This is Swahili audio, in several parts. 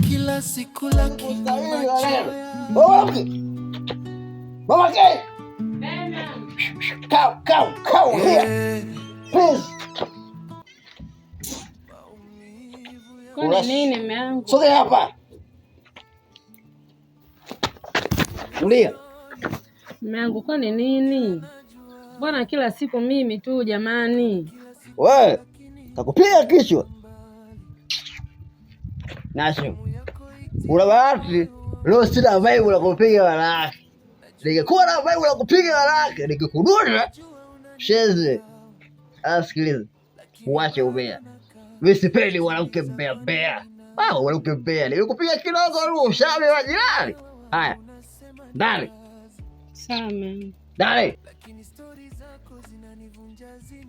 Kila siku lakini Mama K! Come here. Please. Kuna nini mume wangu? Sogea hapa. Tulia. Mume wangu kwani nini? Mbona kila siku mimi tu jamani? Wewe, takupiga kichwa. Nasho. Una bahati. Leo sina vibe la kupiga wanawake. Ningekuwa na vibe la kupiga wanawake, ningekudunda. Sheze. Asikiliza. Uache ubea. Mimi sipendi mwanamke mbea. Mwanamke mbea. Ningekupiga kidogo tu ushabe wa jirani. Haya. Ndani. Sawa. Ndani.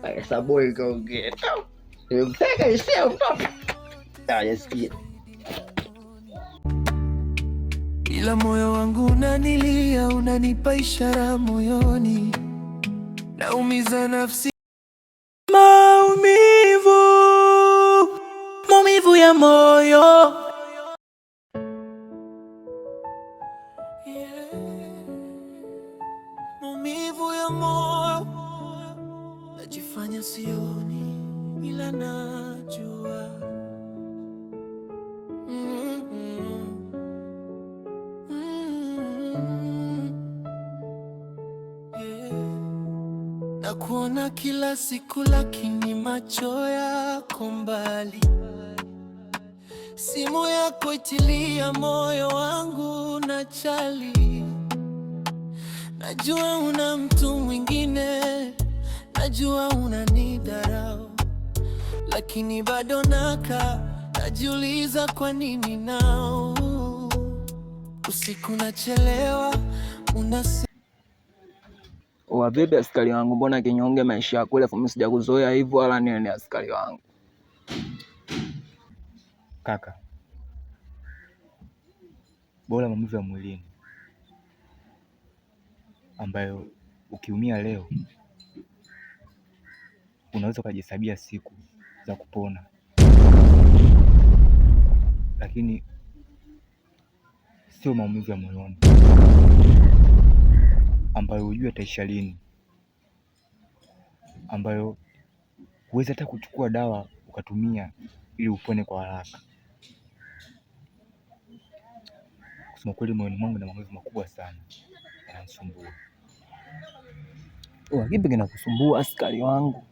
Haya saboi kaongea. Nimemteka hisia mtoto. Yasikia. Ila moyo wangu unanilia, unanipa ishara moyoni, naumiza nafsi. Maumivu ya moyo, maumivu ya moyo. Najifanya sioni ila najua. Na kuona kila siku lakini macho yako mbali. Simu yako itilia moyo wangu na chali. Najua una mtu mwingine, najua unanidharau, lakini bado najiuliza kwa nini nao. Usiku nachelewa, Vipi askari wangu, mbona kinyonge maisha yako ile? Mimi sijakuzoea hivyo wala nini askari wangu. Kaka, bora maumivu ya mwilini ambayo ukiumia leo unaweza ukajihesabia siku za kupona, lakini sio maumivu ya moyoni ambayo hujui ataisha lini, ambayo huwezi hata kuchukua dawa ukatumia ili upone kwa haraka. Kusema kweli, moyoni mwangu na maumivu makubwa sana yananisumbua. Kipi kinakusumbua askari wangu?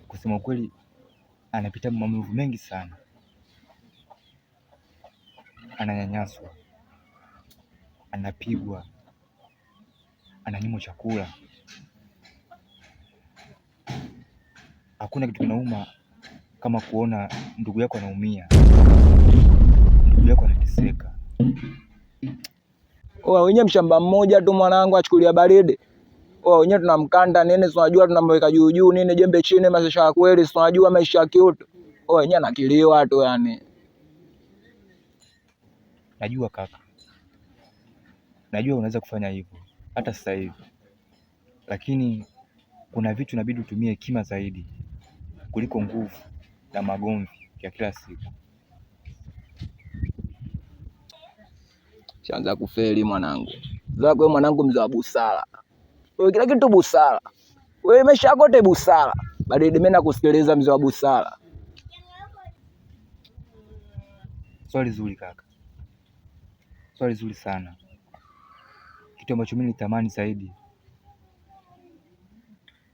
Kusema kweli, anapitia maumivu mengi sana, ananyanyaswa, anapigwa, ananyimwa chakula. Hakuna kitu kinauma kama kuona ndugu yako anaumia, ndugu yako anateseka. Wenyewe mshamba mmoja tu mwanangu achukulia baridi. Wenyewe tunamkanda nini, tunajua tunamweka juu juu nini, jembe chini, maisha ya kweli, tunajua maisha ya kiutu. Wenyewe anakiliwa tu yani. Najua kaka, najua unaweza kufanya hivyo hata sasa hivi, lakini kuna vitu inabidi utumie hekima zaidi kuliko nguvu na magomvi ya kila siku. Shaanza kufeli mwanangu. Zako wewe mwanangu, mzee wa busara. Wewe kila kitu busara. Wewe maisha yako yote busara. Baridi mimi nakusikiliza mzee wa busara. Swali zuri kaka, swali zuri sana. Kitu ambacho mimi nitamani zaidi,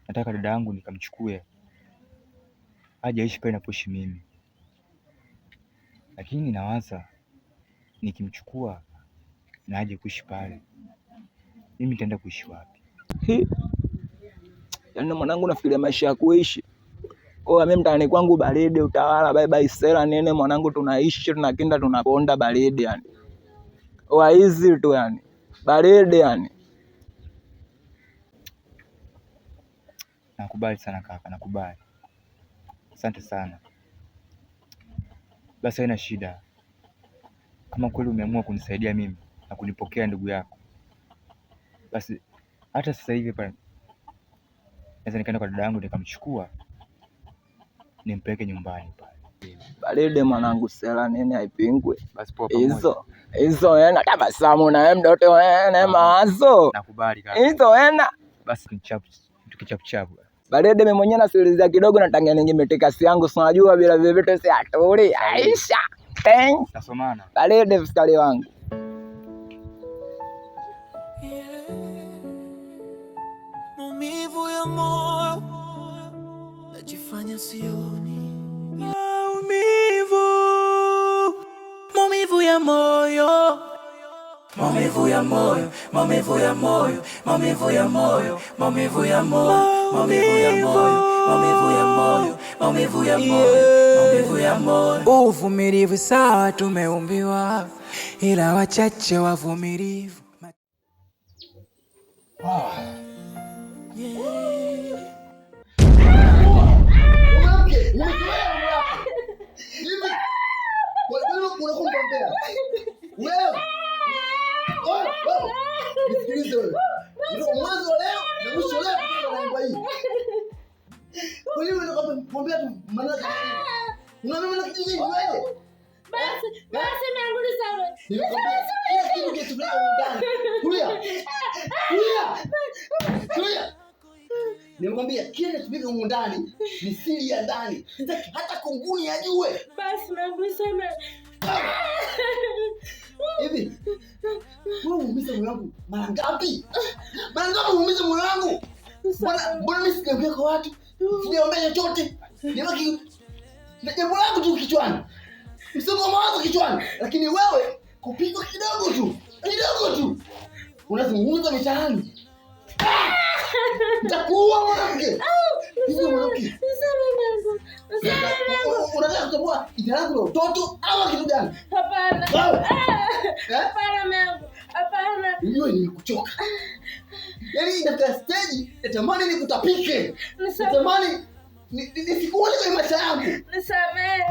nataka dada yangu nikamchukue aje aishi pale napoishi mimi, lakini nawaza nikimchukua na aje kuishi pale, mimi nitaenda kuishi wapi? Yaani mwanangu nafikiria maisha ya kuishi. Mimi mtaani kwangu baridi, utawala, bye bye sela nene mwanangu, tunaishi tunakinda tunaponda baridi yani. Hizi tu yani. Baridi yani. Nakubali sana kaka, nakubali. Asante sana. Basi haina shida. Kama kweli umeamua kunisaidia mimi na kunipokea ndugu yako, basi hata sasa hivi hapa naweza nikaenda kwa dada yangu nikamchukua nimpeleke nyumbani pale. Baridi mwanangu, sela nini haipingwi. Basi poa pamoja. Hizo ena tabasamu na mdoto ena mawazo. Nakubali kaka. Hizo ena basi tukichapu. Baridi mimi mwenyewe nasikilizia kidogo na tangia ningemeteka si yangu, si unajua bila vitu si atuli. Aisha. Teng. Tasomana. Baridi mskali wangu. Maumivu ya moyo najifanya sioni. Maumivu ya moyo, maumivu ya moyo, maumivu ya moyo, maumivu ya moyo, maumivu ya moyo, maumivu ya moyo, maumivu ya moyo, maumivu ya moyo, maumivu ya moyo. Uvumilivu sawa tumeumbiwa, ila wachache wavumilivu. Nimekwambia kile kinachopika huko ndani ni siri ya ndani. Sitaki hata kunguni ajue. Basi nakusema. Hivi. Wewe uumiza moyo wangu mara ngapi? Mara ngapi uumiza moyo wangu? Mbona mimi sijaongea kwa watu? Sijaongea chochote. Nibaki na jambo langu tu kichwani. Msongo wa mawazo kichwani. Lakini wewe kupigwa kidogo tu. Kidogo tu. Unazungumza mitaani. Nitakuua mwanamke. Hizo mwanamke. Unataka kutambua jina langu la utoto au kitu gani? Hapana. Hapana mwanangu. Hapana. Hiyo ni kuchoka. Yaani inafika stage natamani nikutapike. Natamani nisikuone kwenye maisha yangu. Nisamehe.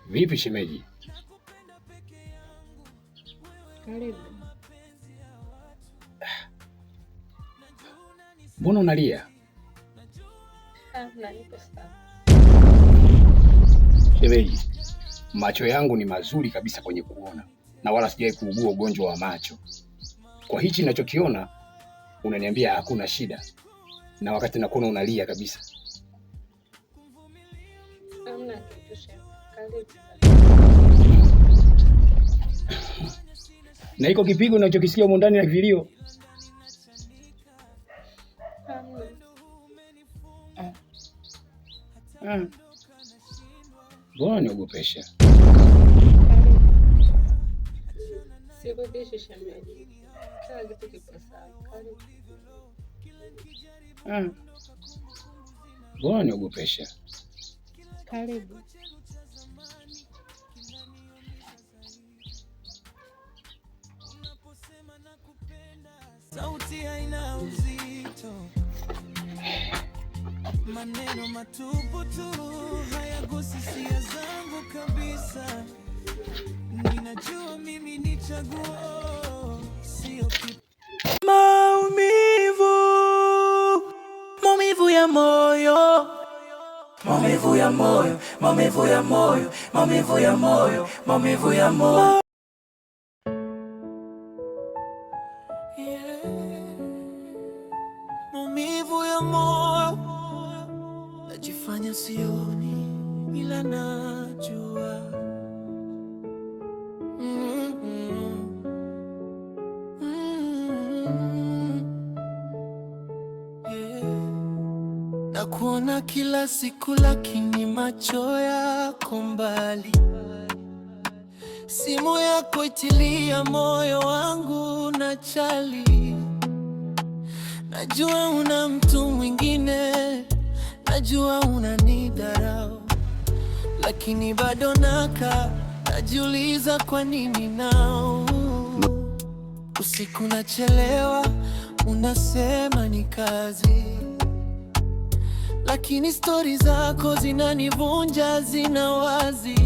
Vipi shemeji? Karibu. Mbona unalia? Nalipo sana. Shemeji, macho yangu ni mazuri kabisa kwenye kuona na wala sijawahi kuugua ugonjwa wa macho. Kwa hichi ninachokiona unaniambia hakuna shida, na wakati nakuona unalia kabisa. Hamna kitu shemeji. Karibu. Na iko kipigo unachokisikia huko ndani na vilio. Mbona niogopesha? Sikuogopeshi shemeji. Kila kitu kipo sawa. Karibu. Mbona niogopesha? Karibu. Sauti haina uzito, maneno matupu tu, hayagusi hisia zangu kabisa. Ninajua mimi ni chaguo, sio kitu. Maumivu ya moyo, maumivu ya moyo, maumivu ya moyo, maumivu ya moyo, maumivu ya moyo. Maumivu ya moyo najifanya sioni, ila najua. Na kuona kila siku lakini macho yako mbali. Simu yako itilia moyo wangu na chali. Najua una mtu mwingine, najua unanidharau, lakini bado najiuliza kwa nini nao usiku nachelewa, unasema ni kazi, lakini stori zako zinanivunja, zina wazi.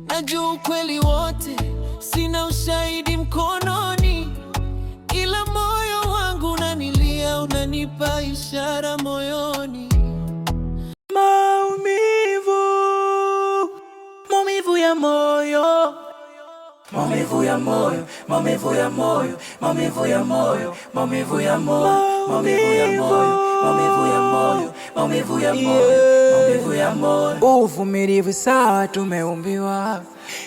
Najua ukweli wote, sina ushahidi mkononi, ila moyo wangu unanilia, unanipa ishara moyoni. Maumivu ya moyo, maumivu ya moyo, maumivu ya moyo, maumivu ya moyo, maumivu ya moyo, maumivu ya moyo, maumivu ya moyo, maumivu ya moyo, maumivu ya moyo. Uvumilivu sawa tumeumbiwa,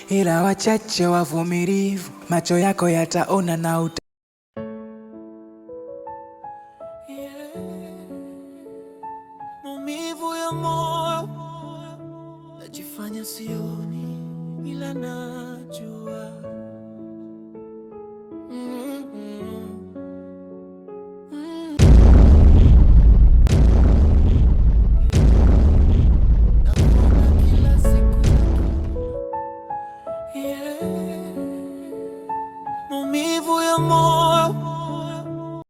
ila wachache wavumilivu, macho yako yataona na maumivu ya moyo, najifanya sioni ila najua